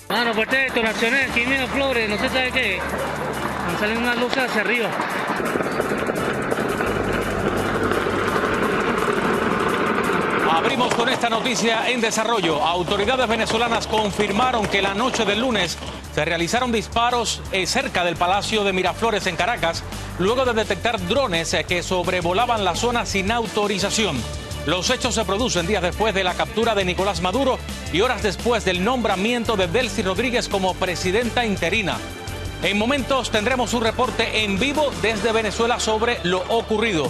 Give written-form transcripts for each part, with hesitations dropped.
Mano, fuertes detonaciones aquí en Miraflores, no se sabe qué. Van saliendo unas luces hacia arriba. Abrimos con esta noticia en desarrollo. Autoridades venezolanas confirmaron que la noche del lunes se realizaron disparos cerca del Palacio de Miraflores en Caracas, luego de detectar drones que sobrevolaban la zona sin autorización. Los hechos se producen días después de la captura de Nicolás Maduro y horas después del nombramiento de Delcy Rodríguez como presidenta interina. En momentos tendremos un reporte en vivo desde Venezuela sobre lo ocurrido.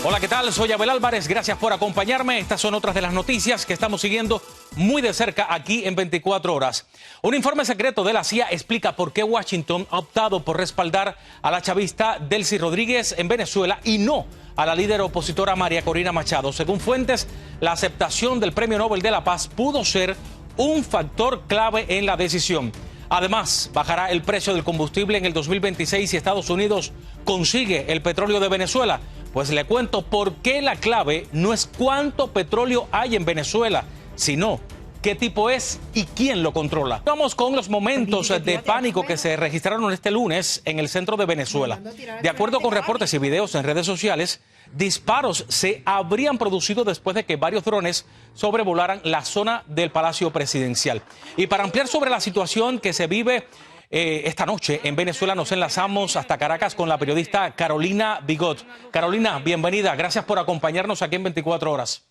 Hola, ¿qué tal? Soy Abel Álvarez, gracias por acompañarme. Estas son otras de las noticias que estamos siguiendo muy de cerca aquí en 24 horas. Un informe secreto de la CIA explica por qué Washington ha optado por respaldar a la chavista Delcy Rodríguez en Venezuela y no a la líder opositora María Corina Machado. Según fuentes, la aceptación del Premio Nobel de la Paz pudo ser un factor clave en la decisión. Además, bajará el precio del combustible en el 2026 si Estados Unidos consigue el petróleo de Venezuela. Pues le cuento por qué la clave no es cuánto petróleo hay en Venezuela, sino qué tipo es y quién lo controla. Vamos con los momentos de pánico que se registraron este lunes en el centro de Venezuela. De acuerdo con reportes y videos en redes sociales, disparos se habrían producido después de que varios drones sobrevolaran la zona del Palacio Presidencial. Y para ampliar sobre la situación que se vive esta noche en Venezuela, nos enlazamos hasta Caracas con la periodista Carolina Bigot. Carolina, bienvenida. Gracias por acompañarnos aquí en 24 horas.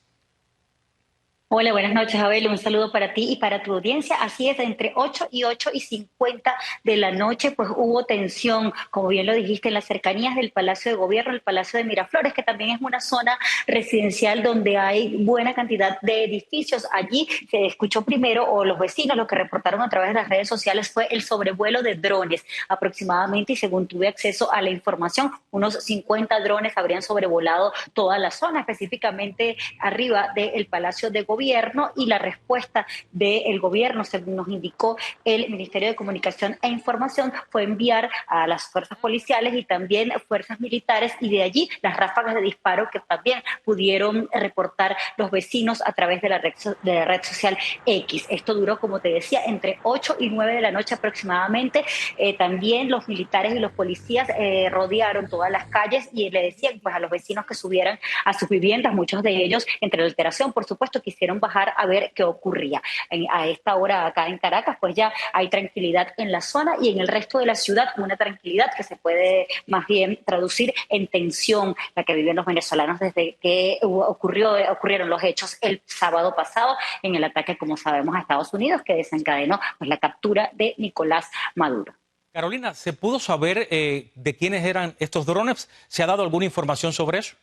Hola, buenas noches, Abel. Un saludo para ti y para tu audiencia. Así es, entre 8 y 8:50 de la noche, pues hubo tensión, como bien lo dijiste, en las cercanías del Palacio de Gobierno, el Palacio de Miraflores, que también es una zona residencial donde hay buena cantidad de edificios. Allí se escuchó primero, o los vecinos lo que reportaron a través de las redes sociales fue el sobrevuelo de drones aproximadamente, y según tuve acceso a la información, unos 50 drones habrían sobrevolado toda la zona, específicamente arriba del Palacio de Gobierno. Y la respuesta del gobierno, según nos indicó el Ministerio de Comunicación e Información, fue enviar a las fuerzas policiales y también fuerzas militares, y de allí las ráfagas de disparo que también pudieron reportar los vecinos a través de la red social X. Esto duró, como te decía, entre 8 y 9 de la noche aproximadamente. También los militares y los policías rodearon todas las calles y le decían pues a los vecinos que subieran a sus viviendas. Muchos de ellos, entre la alteración, por supuesto, quisieron bajar a ver qué ocurría. A esta hora acá en Caracas, pues ya hay tranquilidad en la zona, y en el resto de la ciudad una tranquilidad que se puede más bien traducir en tensión, la que viven los venezolanos desde que ocurrieron los hechos el sábado pasado en el ataque, como sabemos, a Estados Unidos, que desencadenó pues la captura de Nicolás Maduro. Carolina, ¿se pudo saber de quiénes eran estos drones? ¿Se ha dado alguna información sobre eso?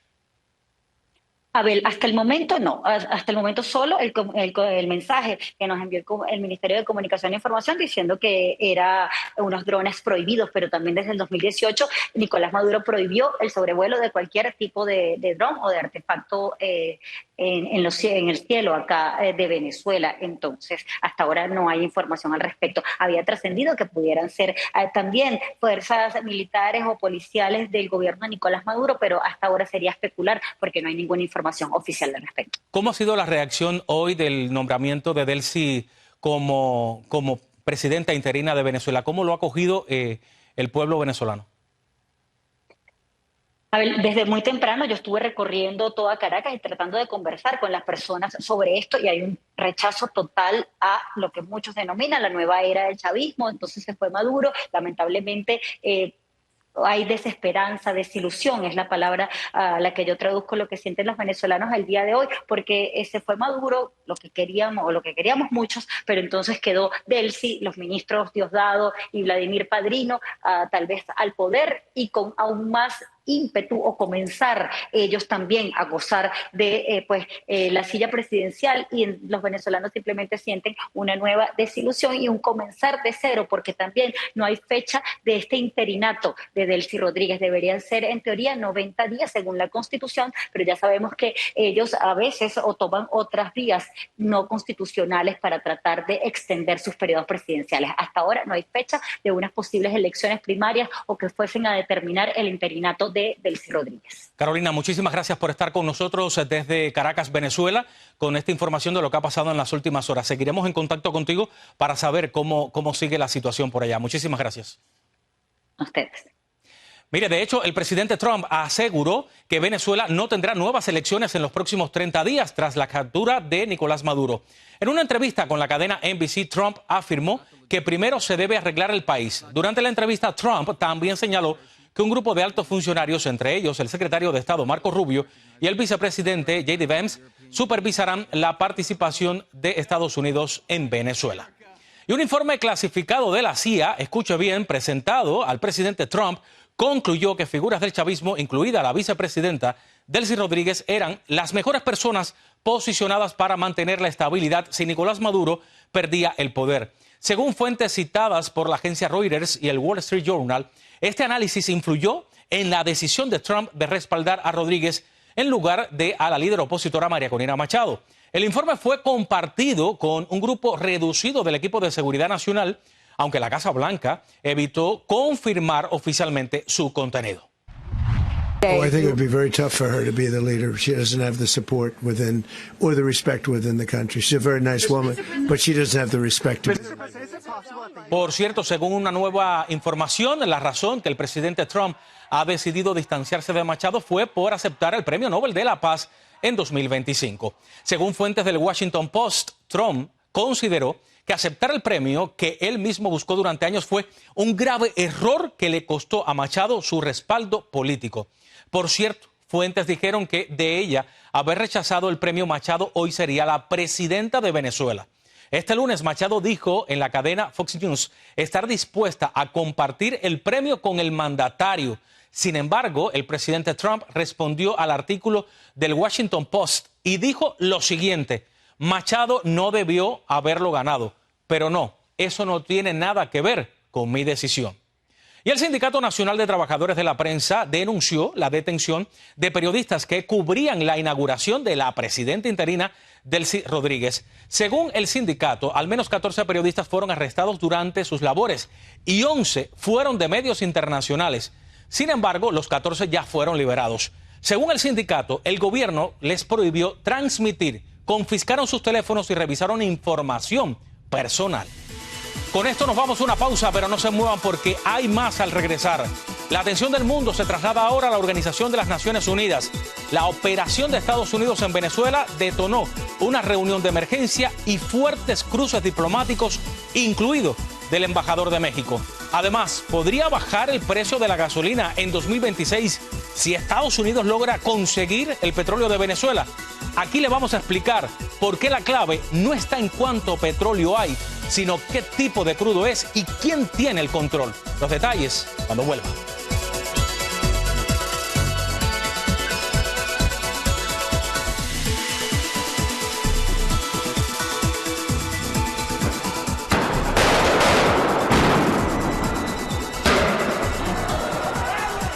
Abel, hasta el momento no, hasta el momento solo el mensaje que nos envió el Ministerio de Comunicación e Información diciendo que eran unos drones prohibidos, pero también desde el 2018 Nicolás Maduro prohibió el sobrevuelo de cualquier tipo de dron o de artefacto en el cielo acá de Venezuela. Entonces, hasta ahora no hay información al respecto. Había trascendido que pudieran ser también fuerzas militares o policiales del gobierno de Nicolás Maduro, pero hasta ahora sería especular porque no hay ninguna información oficial al respecto. ¿Cómo ha sido la reacción hoy del nombramiento de Delcy como presidenta interina de Venezuela? ¿Cómo lo ha acogido el pueblo venezolano? A ver, desde muy temprano yo estuve recorriendo toda Caracas y tratando de conversar con las personas sobre esto, y hay un rechazo total a lo que muchos denominan la nueva era del chavismo. Entonces se fue Maduro, lamentablemente hay desesperanza, desilusión, es la palabra a la que yo traduzco lo que sienten los venezolanos el día de hoy, porque se fue Maduro, lo que queríamos o lo que queríamos muchos, pero entonces quedó Delcy, los ministros Diosdado y Vladimir Padrino, tal vez al poder, y con aún más ímpetu, o comenzar ellos también a gozar de la silla presidencial, y los venezolanos simplemente sienten una nueva desilusión y un comenzar de cero, porque también no hay fecha de este interinato de Delcy Rodríguez. Deberían ser en teoría 90 días según la Constitución, pero ya sabemos que ellos a veces o toman otras vías no constitucionales para tratar de extender sus periodos presidenciales. Hasta ahora no hay fecha de unas posibles elecciones primarias o que fuesen a determinar el interinato de de Delcy Rodríguez. Carolina, muchísimas gracias por estar con nosotros desde Caracas, Venezuela, con esta información de lo que ha pasado en las últimas horas. Seguiremos en contacto contigo para saber cómo sigue la situación por allá. Muchísimas gracias. A ustedes. Mire, de hecho, el presidente Trump aseguró que Venezuela no tendrá nuevas elecciones en los próximos 30 días tras la captura de Nicolás Maduro. En una entrevista con la cadena NBC, Trump afirmó que primero se debe arreglar el país. Durante la entrevista, Trump también señaló que un grupo de altos funcionarios, entre ellos el secretario de Estado Marco Rubio y el vicepresidente J.D. Vance, supervisarán la participación de Estados Unidos en Venezuela. Y un informe clasificado de la CIA, escuche bien, presentado al presidente Trump, concluyó que figuras del chavismo, incluida la vicepresidenta Delcy Rodríguez, eran las mejores personas posicionadas para mantener la estabilidad si Nicolás Maduro perdía el poder. Según fuentes citadas por la agencia Reuters y el Wall Street Journal, este análisis influyó en la decisión de Trump de respaldar a Rodríguez en lugar de a la líder opositora María Corina Machado. El informe fue compartido con un grupo reducido del equipo de seguridad nacional, aunque la Casa Blanca evitó confirmar oficialmente su contenido. Oh, I think it would be very tough for her to be the leader. She doesn't have the support within or the respect within the country. She's a very nice woman, but she doesn't have the respect to be. Por cierto, según una nueva información, la razón que el presidente Trump ha decidido distanciarse de Machado fue por aceptar el Premio Nobel de la Paz en 2025. Según fuentes del Washington Post, Trump consideró que aceptar el premio que él mismo buscó durante años fue un grave error que le costó a Machado su respaldo político. Por cierto, fuentes dijeron que de ella haber rechazado el premio, Machado hoy sería la presidenta de Venezuela. Este lunes Machado dijo en la cadena Fox News estar dispuesta a compartir el premio con el mandatario. Sin embargo, el presidente Trump respondió al artículo del Washington Post y dijo lo siguiente: Machado no debió haberlo ganado, pero no, eso no tiene nada que ver con mi decisión. Y el Sindicato Nacional de Trabajadores de la Prensa denunció la detención de periodistas que cubrían la inauguración de la presidenta interina Delcy Rodríguez. Según el sindicato, al menos 14 periodistas fueron arrestados durante sus labores y 11 fueron de medios internacionales. Sin embargo, los 14 ya fueron liberados. Según el sindicato, el gobierno les prohibió transmitir, confiscaron sus teléfonos y revisaron información personal. Con esto nos vamos a una pausa, pero no se muevan porque hay más al regresar. La atención del mundo se traslada ahora a la Organización de las Naciones Unidas. La operación de Estados Unidos en Venezuela detonó una reunión de emergencia y fuertes cruces diplomáticos, incluido del embajador de México. Además, podría bajar el precio de la gasolina en 2026 si Estados Unidos logra conseguir el petróleo de Venezuela. Aquí le vamos a explicar por qué la clave no está en cuánto petróleo hay, sino qué tipo de crudo es y quién tiene el control. Los detalles cuando vuelva.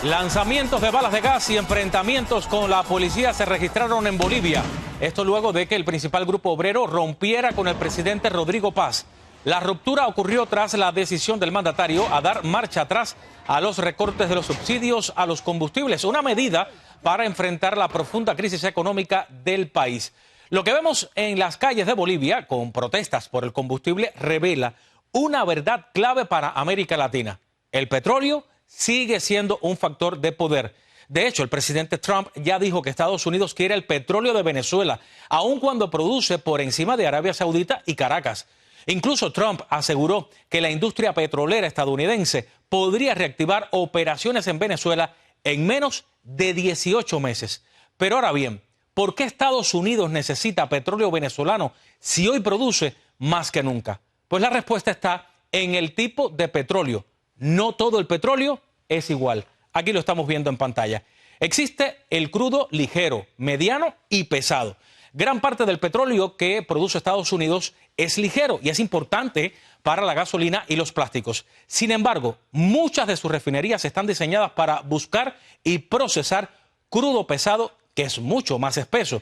Lanzamientos de balas de gas y enfrentamientos con la policía se registraron en Bolivia. Esto luego de que el principal grupo obrero rompiera con el presidente Rodrigo Paz. La ruptura ocurrió tras la decisión del mandatario a dar marcha atrás a los recortes de los subsidios a los combustibles, una medida para enfrentar la profunda crisis económica del país. Lo que vemos en las calles de Bolivia, con protestas por el combustible, revela una verdad clave para América Latina. El petróleo sigue siendo un factor de poder. De hecho, el presidente Trump ya dijo que Estados Unidos quiere el petróleo de Venezuela, aun cuando produce por encima de Arabia Saudita y Caracas. Incluso Trump aseguró que la industria petrolera estadounidense podría reactivar operaciones en Venezuela en menos de 18 meses. Pero ahora bien, ¿por qué Estados Unidos necesita petróleo venezolano si hoy produce más que nunca? Pues la respuesta está en el tipo de petróleo. No todo el petróleo es igual. Aquí lo estamos viendo en pantalla. Existe el crudo ligero, mediano y pesado. Gran parte del petróleo que produce Estados Unidos es ligero y es importante para la gasolina y los plásticos. Sin embargo, muchas de sus refinerías están diseñadas para buscar y procesar crudo pesado, que es mucho más espeso.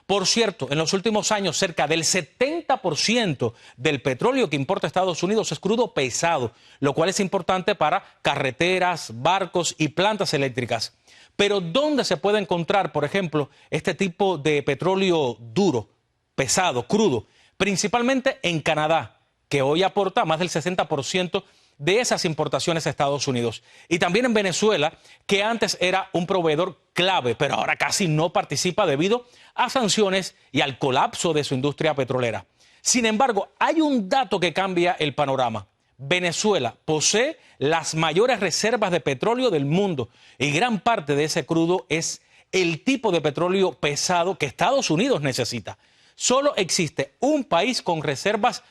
Por cierto, en los últimos años cerca del 70% del petróleo que importa Estados Unidos es crudo pesado, lo cual es importante para carreteras, barcos y plantas eléctricas. Pero ¿dónde se puede encontrar, por ejemplo, este tipo de petróleo duro, pesado, crudo? Principalmente en Canadá, que hoy aporta más del 60% de esas importaciones a Estados Unidos. Y también en Venezuela, que antes era un proveedor clave, pero ahora casi no participa debido a sanciones y al colapso de su industria petrolera. Sin embargo, hay un dato que cambia el panorama. Venezuela posee las mayores reservas de petróleo del mundo y gran parte de ese crudo es el tipo de petróleo pesado que Estados Unidos necesita. Solo existe un país con reservas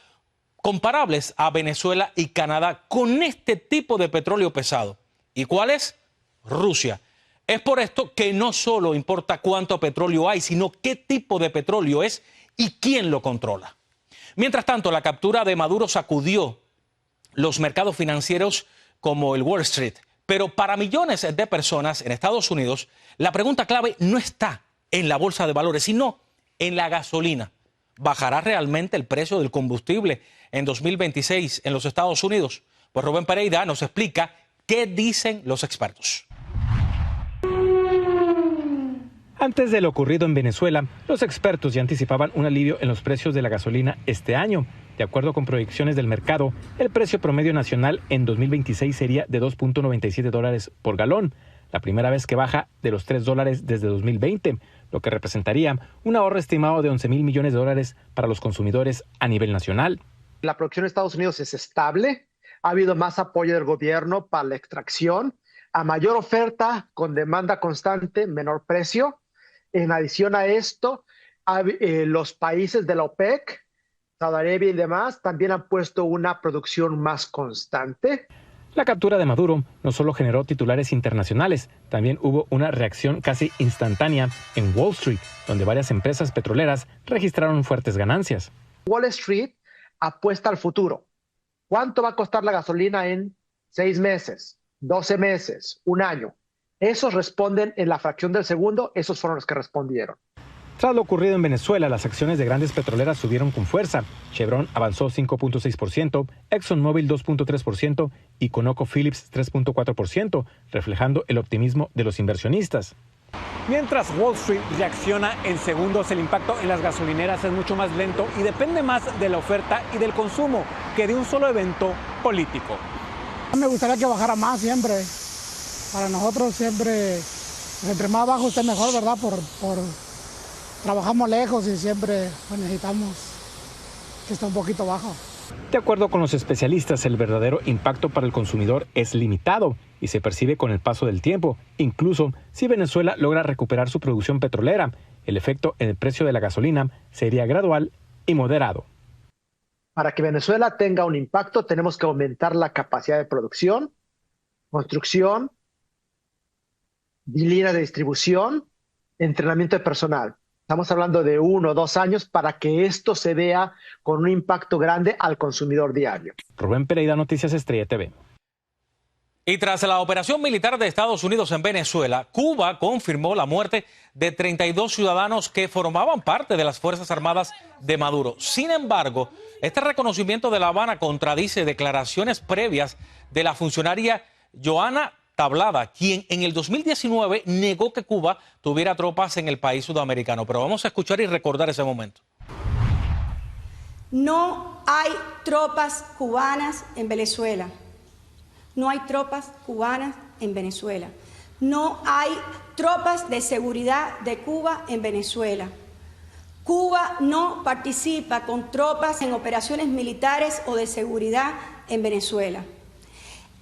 comparables a Venezuela y Canadá con este tipo de petróleo pesado. ¿Y cuál es? Rusia. Es por esto que no solo importa cuánto petróleo hay, sino qué tipo de petróleo es y quién lo controla. Mientras tanto, la captura de Maduro sacudió los mercados financieros como el Wall Street. Pero para millones de personas en Estados Unidos, la pregunta clave no está en la bolsa de valores, sino en la gasolina. ¿Bajará realmente el precio del combustible en 2026 en los Estados Unidos? Pues Rubén Pereira nos explica qué dicen los expertos. Antes de lo ocurrido en Venezuela, los expertos ya anticipaban un alivio en los precios de la gasolina este año. De acuerdo con proyecciones del mercado, el precio promedio nacional en 2026 sería de $2.97 por galón, la primera vez que baja de los $3 desde 2020, lo que representaría un ahorro estimado de $11,000 millones para los consumidores a nivel nacional. La producción de Estados Unidos es estable, ha habido más apoyo del gobierno para la extracción, a mayor oferta con demanda constante, menor precio. En adición a esto, los países de la OPEC, Saudi Arabia y demás, también han puesto una producción más constante. La captura de Maduro no solo generó titulares internacionales, también hubo una reacción casi instantánea en Wall Street, donde varias empresas petroleras registraron fuertes ganancias. Wall Street apuesta al futuro. ¿Cuánto va a costar la gasolina en 6 meses, 12 meses, un año? Esos responden en la fracción del segundo, esos fueron los que respondieron. Tras lo ocurrido en Venezuela, las acciones de grandes petroleras subieron con fuerza. Chevron avanzó 5.6%, ExxonMobil 2.3% y ConocoPhillips 3.4%, reflejando el optimismo de los inversionistas. Mientras Wall Street reacciona en segundos, el impacto en las gasolineras es mucho más lento y depende más de la oferta y del consumo que de un solo evento político. Me gustaría que bajara más siempre. Para nosotros siempre, entre más bajo esté mejor, ¿verdad? Trabajamos lejos y siempre necesitamos que esté un poquito bajo. De acuerdo con los especialistas, el verdadero impacto para el consumidor es limitado y se percibe con el paso del tiempo. Incluso si Venezuela logra recuperar su producción petrolera, el efecto en el precio de la gasolina sería gradual y moderado. Para que Venezuela tenga un impacto, tenemos que aumentar la capacidad de producción, construcción, líneas de distribución, entrenamiento de personal. Estamos hablando de 1 o 2 años para que esto se vea con un impacto grande al consumidor diario. Rubén Pereira, Noticias Estrella TV. Y tras la operación militar de Estados Unidos en Venezuela, Cuba confirmó la muerte de 32 ciudadanos que formaban parte de las Fuerzas Armadas de Maduro. Sin embargo, este reconocimiento de La Habana contradice declaraciones previas de la funcionaria Joana Tablada, quien en el 2019 negó que Cuba tuviera tropas en el país sudamericano. Pero vamos a escuchar y recordar ese momento. No hay tropas cubanas en Venezuela. No hay tropas cubanas en Venezuela. No hay tropas de seguridad de Cuba en Venezuela. Cuba no participa con tropas en operaciones militares o de seguridad en Venezuela.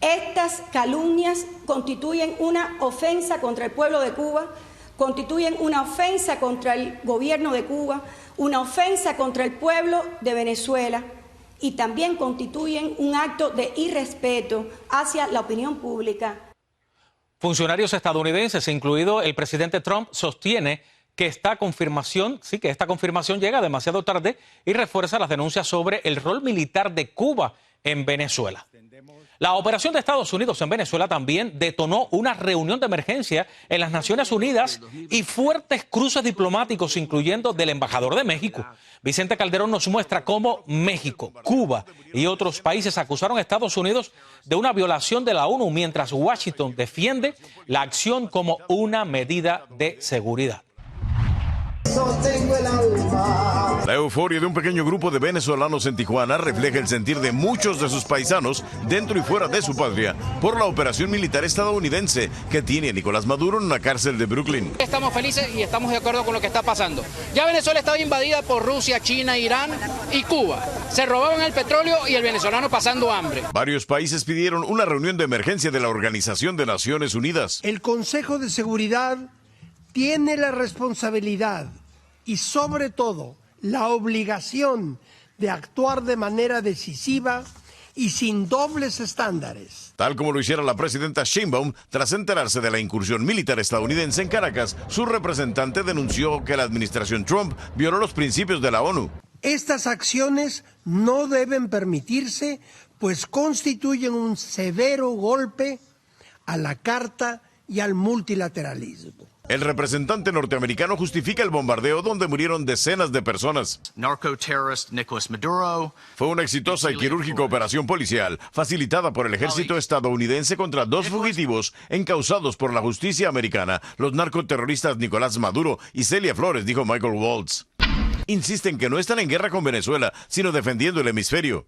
Estas calumnias constituyen una ofensa contra el pueblo de Cuba, constituyen una ofensa contra el gobierno de Cuba, una ofensa contra el pueblo de Venezuela y también constituyen un acto de irrespeto hacia la opinión pública. Funcionarios estadounidenses, incluido el presidente Trump, sostiene que esta confirmación llega demasiado tarde y refuerza las denuncias sobre el rol militar de Cuba en Venezuela. La operación de Estados Unidos en Venezuela también detonó una reunión de emergencia en las Naciones Unidas y fuertes cruces diplomáticos, incluyendo del embajador de México. Vicente Calderón nos muestra cómo México, Cuba y otros países acusaron a Estados Unidos de una violación de la ONU, mientras Washington defiende la acción como una medida de seguridad. La euforia de un pequeño grupo de venezolanos en Tijuana refleja el sentir de muchos de sus paisanos dentro y fuera de su patria por la operación militar estadounidense que tiene a Nicolás Maduro en una cárcel de Brooklyn. Estamos felices y estamos de acuerdo con lo que está pasando. Ya Venezuela estaba invadida por Rusia, China, Irán y Cuba. Se robaban el petróleo y el venezolano pasando hambre. Varios países pidieron una reunión de emergencia de la Organización de Naciones Unidas. El Consejo de Seguridad tiene la responsabilidad y sobre todo la obligación de actuar de manera decisiva y sin dobles estándares. Tal como lo hiciera la presidenta Sheinbaum tras enterarse de la incursión militar estadounidense en Caracas, su representante denunció que la administración Trump violó los principios de la ONU. Estas acciones no deben permitirse, pues constituyen un severo golpe a la Carta y al multilateralismo. El representante norteamericano justifica el bombardeo donde murieron decenas de personas. Fue una exitosa y quirúrgica operación policial facilitada por el ejército estadounidense contra dos fugitivos encausados por la justicia americana, los narcoterroristas Nicolás Maduro y Celia Flores, dijo Michael Waltz. Insisten que no están en guerra con Venezuela, sino defendiendo el hemisferio.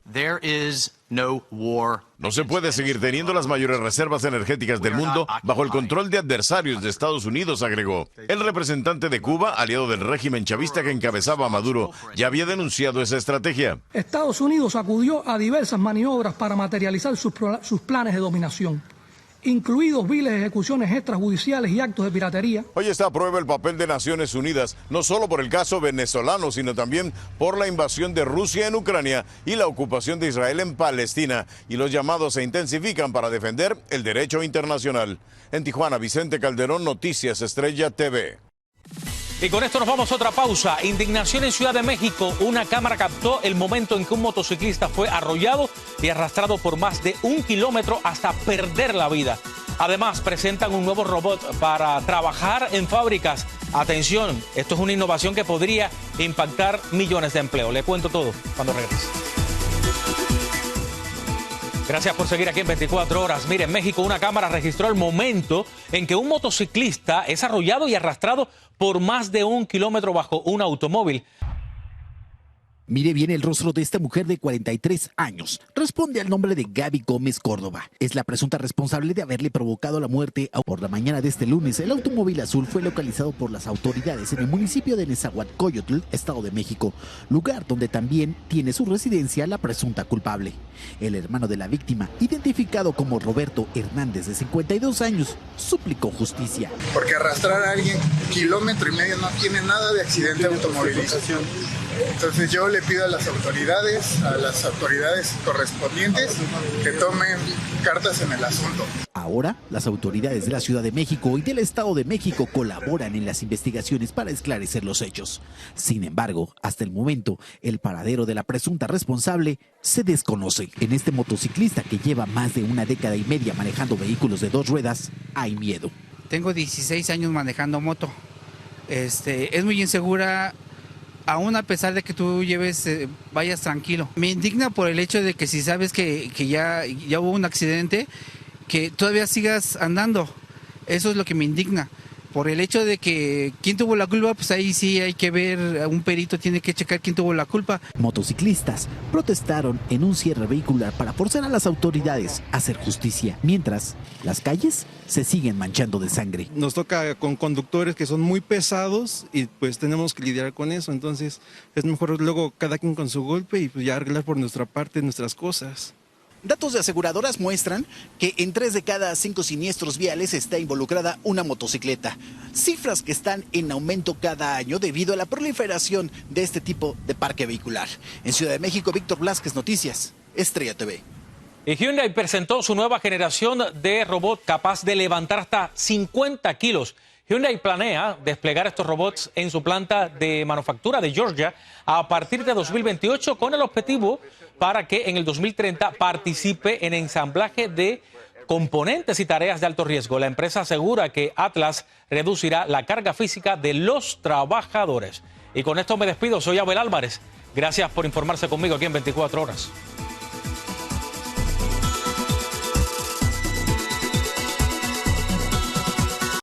No se puede seguir teniendo las mayores reservas energéticas del mundo bajo el control de adversarios de Estados Unidos, agregó. El representante de Cuba, aliado del régimen chavista que encabezaba a Maduro, ya había denunciado esa estrategia. Estados Unidos acudió a diversas maniobras para materializar sus planes de dominación, incluidos viles ejecuciones extrajudiciales y actos de piratería. Hoy está a prueba el papel de Naciones Unidas, no solo por el caso venezolano, sino también por la invasión de Rusia en Ucrania y la ocupación de Israel en Palestina, y los llamados se intensifican para defender el derecho internacional. En Tijuana, Vicente Calderón, Noticias Estrella TV. Y con esto nos vamos a otra pausa. Indignación en Ciudad de México. Una cámara captó el momento en que un motociclista fue arrollado y arrastrado por más de 1 kilómetro hasta perder la vida. Además, presentan un nuevo robot para trabajar en fábricas. Atención, esto es una innovación que podría impactar millones de empleos. Le cuento todo cuando regrese. Gracias por seguir aquí en 24 horas. Mire, en México una cámara registró el momento en que un motociclista es arrollado y arrastrado por más de 1 kilómetro bajo un automóvil. Mire bien el rostro de esta mujer de 43 años. Responde al nombre de Gaby Gómez Córdoba. Es la presunta responsable de haberle provocado la muerte. Por la mañana de este lunes, el automóvil azul fue localizado por las autoridades en el municipio de Nezahualcóyotl, Estado de México, lugar donde también tiene su residencia la presunta culpable. El hermano de la víctima, identificado como Roberto Hernández, de 52 años, suplicó justicia. Porque arrastrar a alguien 1,5 kilómetros no tiene nada de accidente automovilístico. Entonces yo le pido a las autoridades correspondientes que tomen cartas en el asunto. Ahora, las autoridades de la Ciudad de México y del Estado de México colaboran en las investigaciones para esclarecer los hechos. Sin embargo, hasta el momento, el paradero de la presunta responsable se desconoce. En este motociclista que lleva más de 1 década y media manejando vehículos de 2 ruedas, hay miedo. Tengo 16 años manejando moto. Es muy insegura. Aún a pesar de que tú vayas tranquilo. Me indigna por el hecho de que si sabes que ya hubo un accidente, que todavía sigas andando. Eso es lo que me indigna. Por el hecho de que quién tuvo la culpa, pues ahí sí hay que ver, un perito tiene que checar quién tuvo la culpa. Motociclistas protestaron en un cierre vehicular para forzar a las autoridades a hacer justicia, mientras las calles se siguen manchando de sangre. Nos toca con conductores que son muy pesados y pues tenemos que lidiar con eso, entonces es mejor luego cada quien con su golpe y pues ya arreglar por nuestra parte nuestras cosas. Datos de aseguradoras muestran que en 3 de cada 5 siniestros viales está involucrada una motocicleta. Cifras que están en aumento cada año debido a la proliferación de este tipo de parque vehicular. En Ciudad de México, Víctor Blasquez, Noticias, Estrella TV. Y Hyundai presentó su nueva generación de robot capaz de levantar hasta 50 kilos Hyundai planea desplegar estos robots en su planta de manufactura de Georgia a partir de 2028 con el objetivo para que en el 2030 participe en ensamblaje de componentes y tareas de alto riesgo. La empresa asegura que Atlas reducirá la carga física de los trabajadores. Y con esto me despido. Soy Abel Álvarez. Gracias por informarse conmigo aquí en 24 horas.